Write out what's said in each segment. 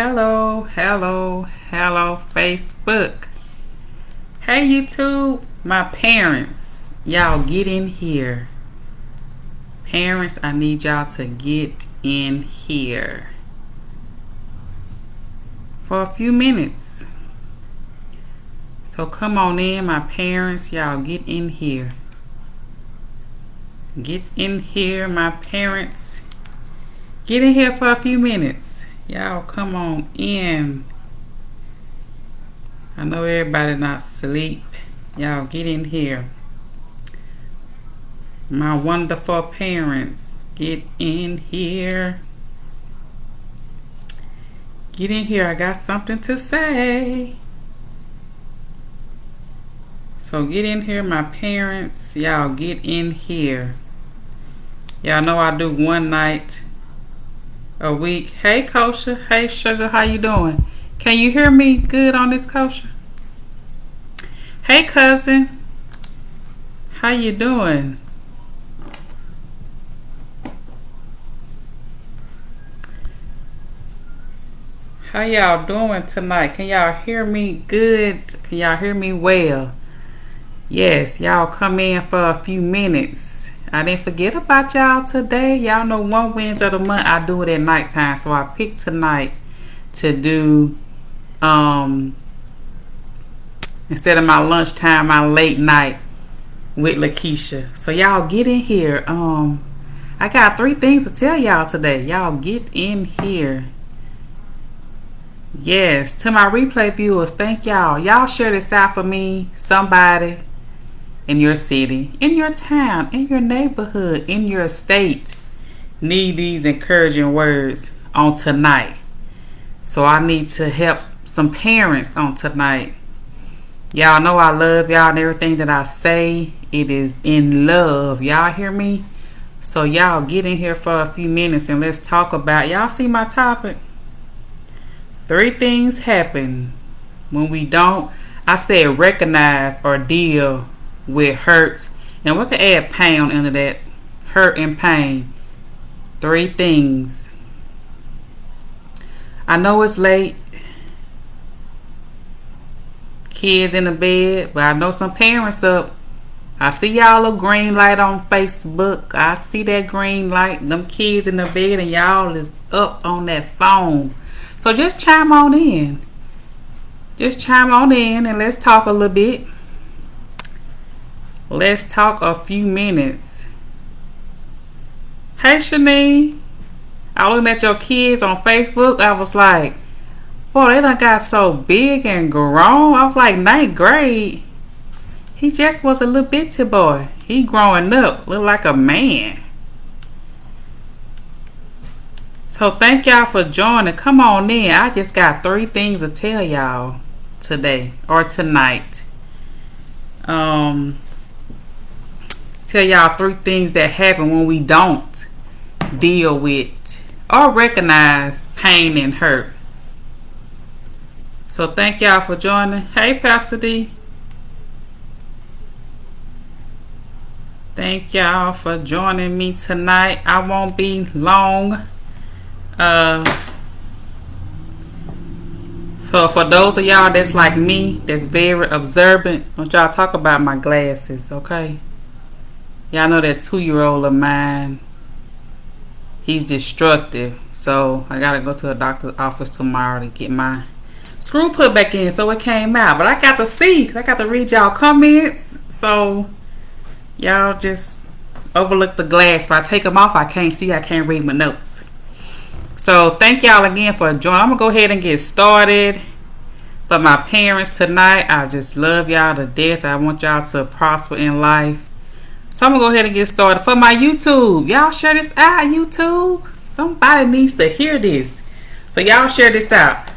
Hello, hello, hello, Facebook. Hey, YouTube, my parents, y'all get in here. Parents, I need y'all to get in here for a few minutes. So come on in, my parents, y'all get in here. Get in here, my parents. Get in here for a few minutes. Y'all come on in. I know everybody not asleep. Y'all get in here. My wonderful parents, get in here. Get in here. I got something to say. So get in here, my parents. Y'all get in here. Y'all know I do one night a week. Hey, Kosha. Hey, Sugar. How you doing? Can you hear me good on this, Kosha? Hey, cousin. How you doing? How y'all doing tonight? Can y'all hear me good? Can y'all hear me well? Yes, y'all come in for a few minutes. I didn't forget about y'all today. Y'all know one Wednesday of the month I do it at nighttime. So I picked tonight to do instead of my lunchtime, my late night with Lakeisha. So y'all get in here. I got 3 things to tell y'all today. Y'all get in here. Yes, to my replay viewers, thank y'all. Y'all share this out for me. Somebody in your city, in your town, in your neighborhood, in your state need these encouraging words on tonight. So I need to help some parents on tonight. Y'all know I love y'all and everything that I say, it is in love. Y'all hear me? So y'all get in here for a few minutes and let's talk about, y'all see my topic? 3 things happen when we don't, I said recognize or deal with hurts. And we can add pain on the end of that. Hurt and pain. 3 things. I know it's late. Kids in the bed. But I know some parents up. I see y'all a green light on Facebook. I see that green light. Them kids in the bed and y'all is up on that phone. So just chime on in. Just chime on in and let's talk a little bit. Let's talk a few minutes. Hey, Shanae. I was looking at your kids on Facebook. I was like, boy, they done got so big and grown. I was like, 9th grade. He just was a little bitty boy. He growing up. Look like a man. So thank y'all for joining. Come on in. I just got 3 things to tell y'all today or tonight. Tell y'all 3 things that happen when we don't deal with or recognize pain and hurt. So thank y'all for joining. Hey, Pastor D. Thank y'all for joining me tonight. I won't be long. So for those of y'all that's like me, that's very observant, I want y'all talk about my glasses, okay? Y'all know that 2-year-old of mine, he's destructive. So I gotta go to a doctor's office tomorrow to get my screw put back in so it came out. But I got to see, I got to read y'all comments. So y'all just overlook the glass. If I take them off, I can't see, I can't read my notes. So thank y'all again for joining. I'm gonna go ahead and get started. For my parents tonight, I just love y'all to death. I want y'all to prosper in life. So I'm gonna go ahead and get started. For my YouTube, y'all share this out. YouTube, somebody needs to hear this. So y'all share this out.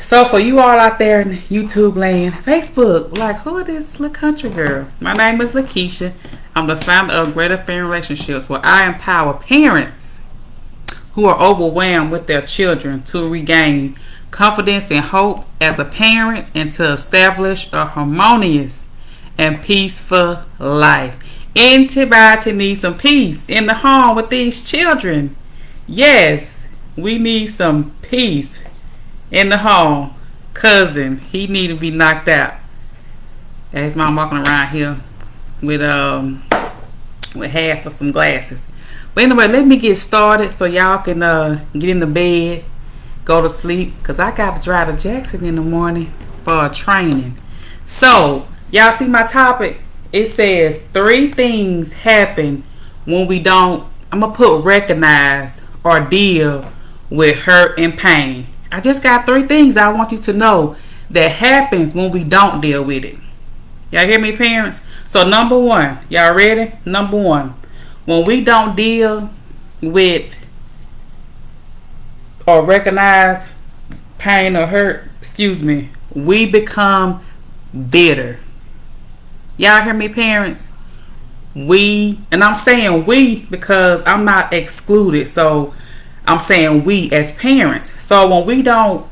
So for you all out there in YouTube land, Facebook, like, who is this little country girl? My name is Lakeisha. I'm the founder of Greater Family Relationships, where I empower parents who are overwhelmed with their children to regain confidence and hope as a parent and to establish a harmonious and peaceful life. Anybody needs some peace in the home with these children. Yes, We need some peace in the home. Cousin, he need to be knocked out. That's mom walking around here with half of some glasses. But anyway, let me get started so y'all can get in the bed, go to sleep, because I got to drive to Jackson in the morning for a training. So, y'all see my topic? It says 3 things happen when we don't, I'm going to put recognize or deal with hurt and pain. I just got 3 things I want you to know that happens when we don't deal with it. Y'all hear me, parents? So number 1, y'all ready? Number 1, when we don't deal with or recognize pain or hurt, we become bitter. Y'all hear me, parents? And I'm saying we because I'm not excluded. So I'm saying we as parents. So when we don't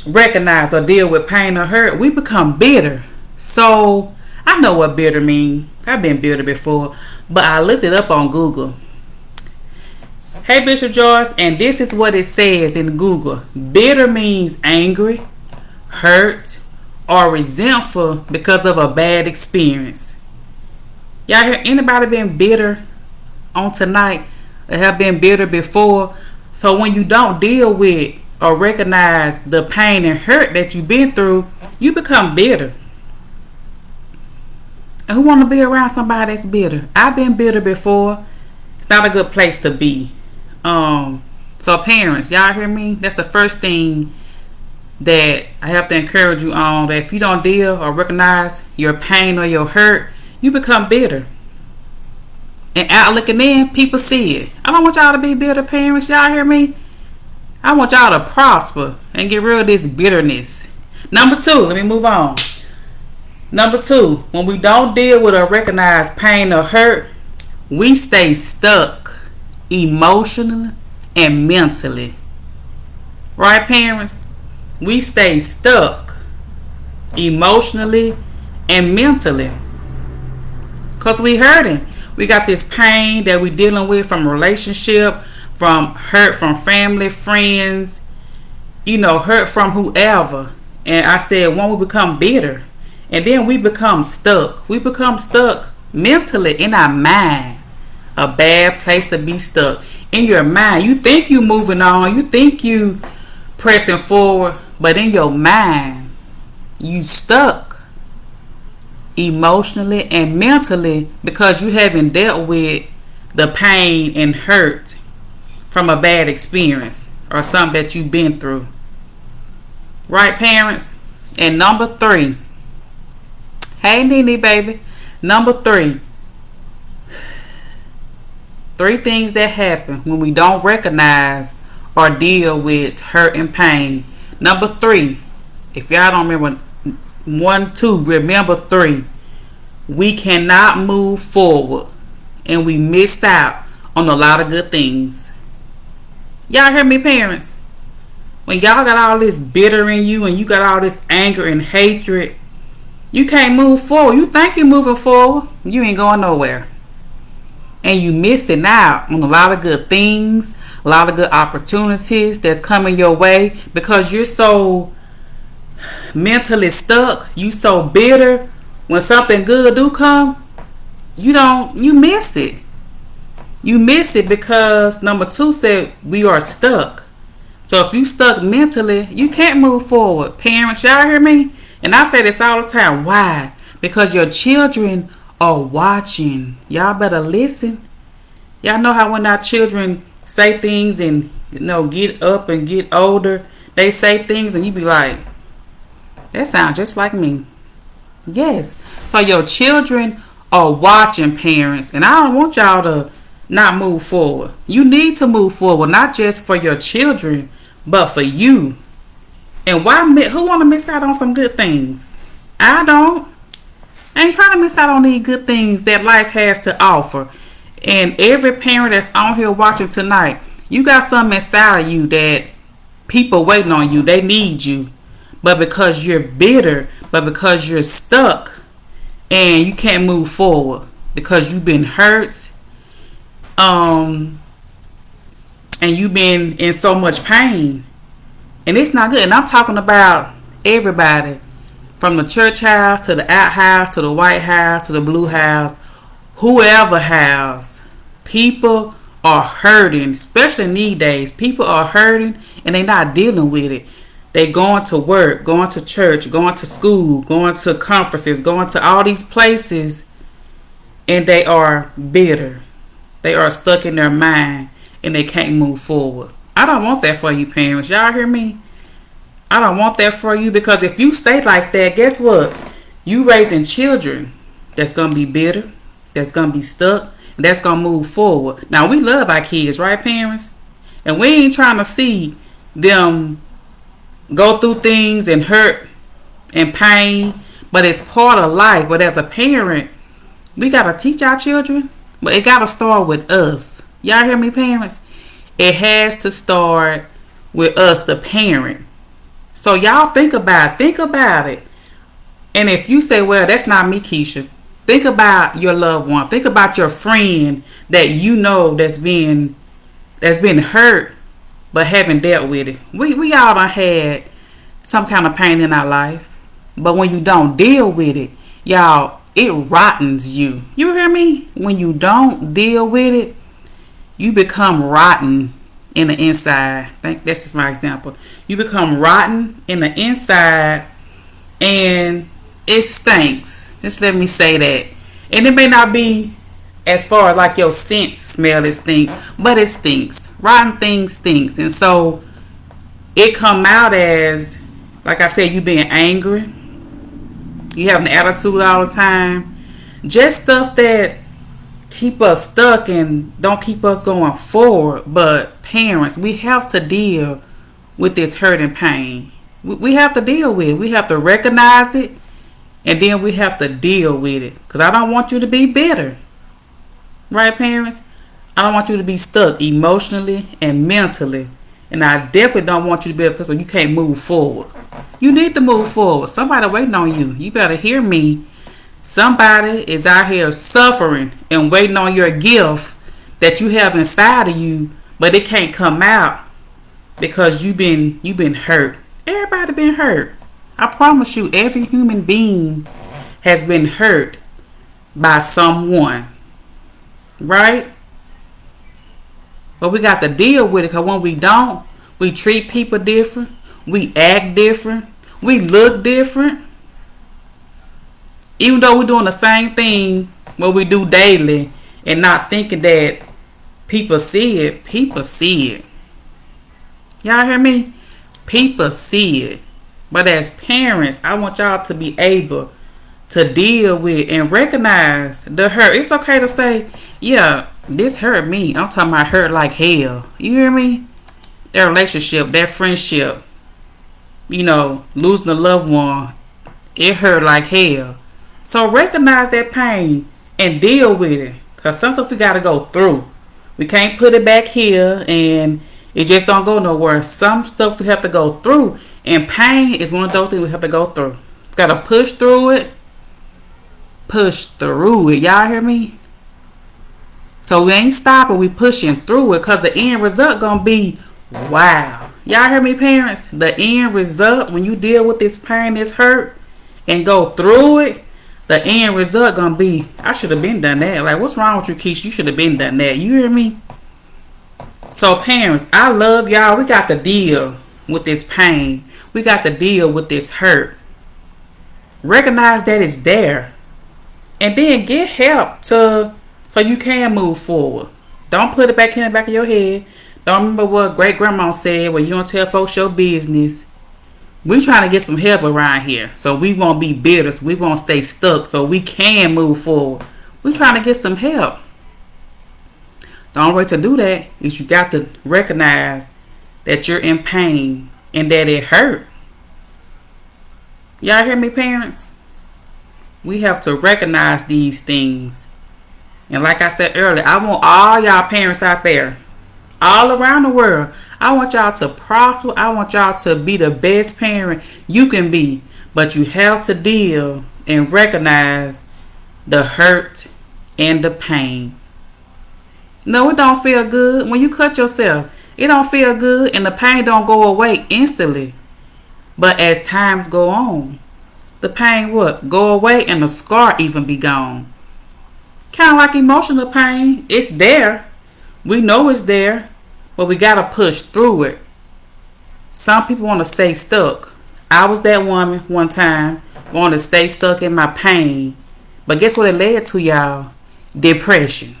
recognize or deal with pain or hurt, we become bitter. So I know what bitter means. I've been bitter before, but I looked it up on Google. Hey, Bishop Joyce, and this is what it says in Google. Bitter means angry, hurt, or resentful because of a bad experience. Y'all hear anybody been bitter on tonight or have been bitter before? So when you don't deal with or recognize the pain and hurt that you've been through, you become bitter. And who want to be around somebody that's bitter? I've been bitter before. It's not a good place to be. So parents, y'all hear me? That's the first thing that I have to encourage you on, that if you don't deal or recognize your pain or your hurt, you become bitter. And out looking in, people see it. I don't want y'all to be bitter, parents. Y'all hear me? I want y'all to prosper and get rid of this bitterness. Number 2, let me move on. Number 2, when we don't deal with or recognize pain or hurt, we stay stuck emotionally and mentally. Right, parents? We stay stuck emotionally and mentally because we hurting. We got this pain that we dealing with from relationship, from hurt from family, friends, hurt from whoever. And I said, when we become bitter, and then we become stuck. We become stuck mentally in our mind. A bad place to be stuck. In your mind, you think you moving on, you think you pressing forward, but in your mind, you stuck emotionally and mentally because you haven't dealt with the pain and hurt from a bad experience or something that you've been through. Right, parents? And number 3. Hey, Nene, baby. Number 3. 3 things that happen when we don't recognize or deal with hurt and pain. Number 3. If y'all don't remember 1, 2, remember 3. We cannot move forward and we miss out on a lot of good things. Y'all hear me, parents? When y'all got all this bitter in you and you got all this anger and hatred, you can't move forward. You think you're moving forward, you ain't going nowhere. And you missing out on a lot of good things, a lot of good opportunities that's coming your way because you're so mentally stuck. You so bitter. When something good do come, you miss it. You miss it because number 2 said we are stuck. So if you stuck mentally, you can't move forward. Parents, y'all hear me? And I say this all the time. Why? Because your children are watching. Y'all better listen. Y'all know how when our children say things and get up and get older, they say things and you be like, that sounds just like me. Yes. So your children are watching, parents, and I don't want y'all to not move forward. You need to move forward, not just for your children, but for you. And who want to miss out on some good things? I don't. I ain't trying to miss out on these good things that life has to offer. And every parent that's on here watching tonight, you got something inside of you that people waiting on you. They need you. But because you're bitter, but because you're stuck and you can't move forward because you've been hurt, and you've been in so much pain. And it's not good. And I'm talking about everybody, from the church house to the outhouse to the White House to the Blue House, whoever house. People are hurting, especially in these days. People are hurting and they're not dealing with it. They going to work, going to church, going to school, going to conferences, going to all these places, and they are bitter. They are stuck in their mind and they can't move forward. I don't want that for you, parents. Y'all hear me? I don't want that for you, because if you stay like that, guess what? You raising children that's going to be bitter, that's going to be stuck, and that's going to move forward. Now, we love our kids, right, parents? And we ain't trying to see them go through things and hurt and pain, but it's part of life. But as a parent, we got to teach our children, but it got to start with us. Y'all hear me, parents? It has to start with us, the parent. So y'all think about it. And if you say, well, that's not me, Keisha, think about your loved one. Think about your friend that you know that's been hurt but haven't dealt with it. We all done had some kind of pain in our life. But when you don't deal with it, y'all, it rottens you. You hear me? When you don't deal with it, you become rotten in the inside. I think that's just my example. You become rotten in the inside and it stinks. Just let me say that. And it may not be as far as like your scent smell, it stinks, but it stinks. Rotten things stinks. And so it come out as, like I said, you being angry, you have an attitude all the time, just stuff that keep us stuck and don't keep us going forward. But parents, we have to deal with this hurt and pain. We have to deal with it. We have to recognize it, and then we have to deal with it. Because I don't want you to be bitter. Right, parents? I don't want you to be stuck emotionally and mentally. And I definitely don't want you to be a person where you can't move forward. You need to move forward. Somebody waiting on you. You better hear me. Somebody is out here suffering and waiting on your gift that you have inside of you, but it can't come out because you've been hurt. Everybody been hurt. I promise you, every human being has been hurt by someone. Right? But we got to deal with it, because when we don't, we treat people different. We act different. We look different. Even though we're doing the same thing what we do daily and not thinking that people see it, people see it. Y'all hear me? People see it. But as parents, I want y'all to be able to deal with and recognize the hurt. It's okay to say, yeah, this hurt me. I'm talking about hurt like hell. You hear me? That relationship, that friendship, losing a loved one, it hurt like hell. So recognize that pain and deal with it. Because some stuff we got to go through. We can't put it back here and it just don't go nowhere. Some stuff we have to go through. And pain is one of those things we have to go through. We got to push through it. Push through it. Y'all hear me? So we ain't stopping. We pushing through it. Because the end result going to be wow. Y'all hear me, parents? The end result, when you deal with this pain, this hurt, and go through it, the end result gonna be, I should have been done that. Like, what's wrong with you, Keisha? You should have been done that. You hear me? So parents, I love y'all. We got to deal with this pain. We got to deal with this hurt. Recognize that it's there. And then get help so you can move forward. Don't put it back in the back of your head. Don't remember what great grandma said, well, you don't tell folks your business. We trying to get some help around here, so we won't be bitter, so we won't stay stuck, so we can move forward. We trying to get some help. The only way to do that is you got to recognize that you're in pain and that it hurt. Y'all hear me, parents? We have to recognize these things. And like I said earlier, I want all y'all parents out there, all around the world, I want y'all to prosper. I want y'all to be the best parent you can be. But you have to deal and recognize the hurt and the pain. No, it don't feel good when you cut yourself It don't feel good and the pain don't go away instantly. But as times go on, the pain what? Go away and the scar even be gone. Kind of like emotional pain. It's there. We know it's there. But we got to push through it. Some people want to stay stuck. I was that woman one time. Want to stay stuck in my pain. But guess what it led to, y'all? Depression.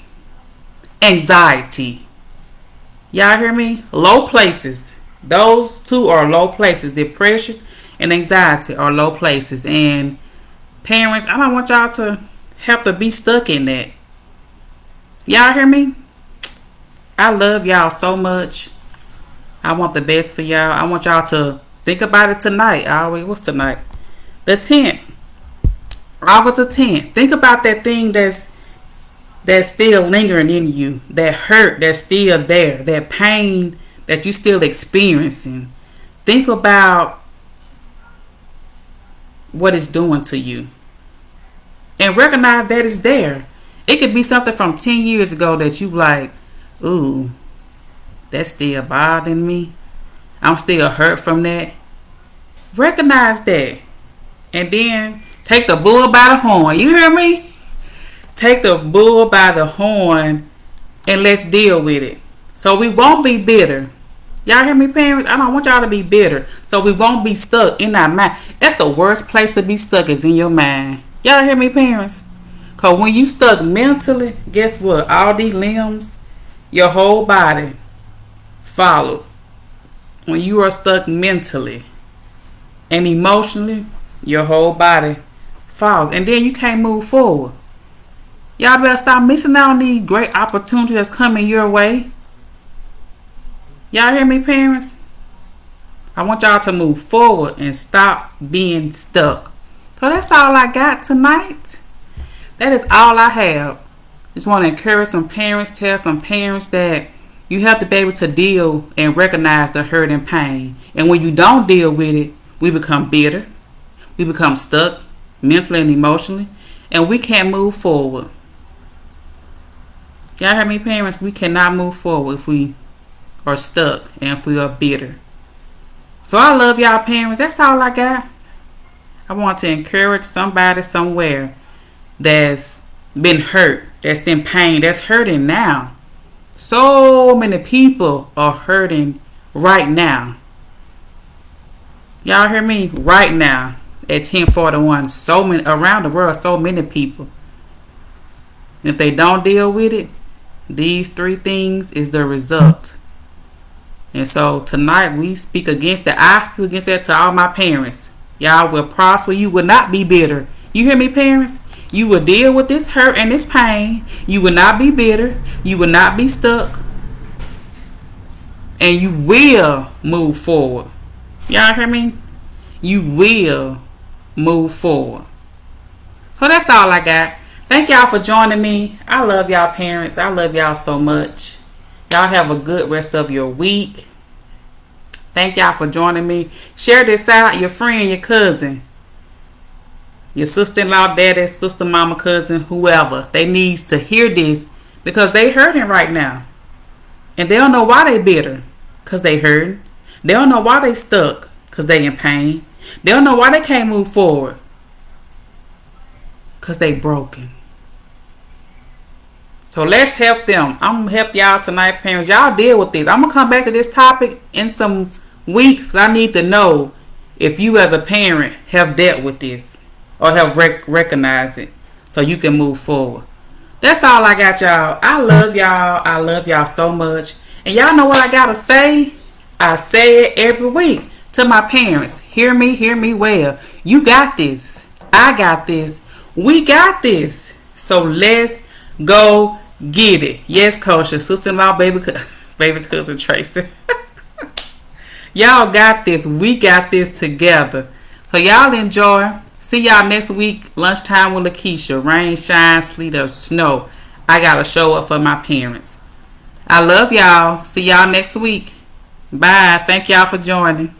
Anxiety. Y'all hear me? Low places. Those two are low places. Depression and anxiety are low places. And parents, I don't want y'all to have to be stuck in that. Y'all hear me? I love y'all so much. I want the best for y'all. I want y'all to think about it tonight. What's tonight? The 10th. August the 10th. Think about that thing that's still lingering in you. That hurt that's still there. That pain that you still experiencing. Think about what it's doing to you. And recognize that it's there. It could be something from 10 years ago that you like, ooh, that's still bothering me. I'm still hurt from that. Recognize that. And then take the bull by the horn. You hear me? Take the bull by the horn and let's deal with it. So we won't be bitter. Y'all hear me, parents? I don't want y'all to be bitter. So we won't be stuck in our mind. That's the worst place to be stuck, is in your mind. Y'all hear me, parents? Because when you stuck mentally, guess what? All these limbs, your whole body follows. When you are stuck mentally and emotionally, your whole body follows. And then you can't move forward. Y'all better stop missing out on these great opportunities that's coming your way. Y'all hear me, parents? I want y'all to move forward and stop being stuck. So that's all I got tonight. That is all I have. Just want to encourage some parents, tell some parents that you have to be able to deal and recognize the hurt and pain. And when you don't deal with it, we become bitter. We become stuck mentally and emotionally. And we can't move forward. Y'all hear me, parents? We cannot move forward if we are stuck and if we are bitter. So I love y'all, parents. That's all I got. I want to encourage somebody somewhere that's been hurt, that's in pain, that's hurting now. So many people are hurting right now. Y'all hear me? Right now at 10:41. So many around the world, so many people. If they don't deal with it, these three things is the result. And so tonight we speak against that. I speak against that to all my parents. Y'all will prosper. You will not be bitter. You hear me, parents? You will deal with this hurt and this pain. You will not be bitter. You will not be stuck. And you will move forward. Y'all hear me? You will move forward. So that's all I got. Thank y'all for joining me. I love y'all, parents. I love y'all so much. Y'all have a good rest of your week. Thank y'all for joining me. Share this out. Your friend, your cousin, your sister-in-law, daddy, sister, mama, cousin, whoever. They needs to hear this because they hurting right now. And they don't know why they bitter because they hurting. They don't know why they stuck because they in pain. They don't know why they can't move forward because they broken. So let's help them. I'm going to help y'all tonight, parents. Y'all deal with this. I'm going to come back to this topic in some weeks because I need to know if you as a parent have dealt with this or have recognized it so you can move forward. That's all I got, y'all. I love y'all. I love y'all so much. And y'all know what I got to say? I say it every week to my parents. Hear me well. You got this. I got this. We got this. So let's go get it. Yes, Coach. Your sister-in-law, baby cousin Tracy. Y'all got this. We got this together. So y'all enjoy. See y'all next week. Lunchtime with Lakeisha. Rain, shine, sleet, or snow. I got to show up for my parents. I love y'all. See y'all next week. Bye. Thank y'all for joining.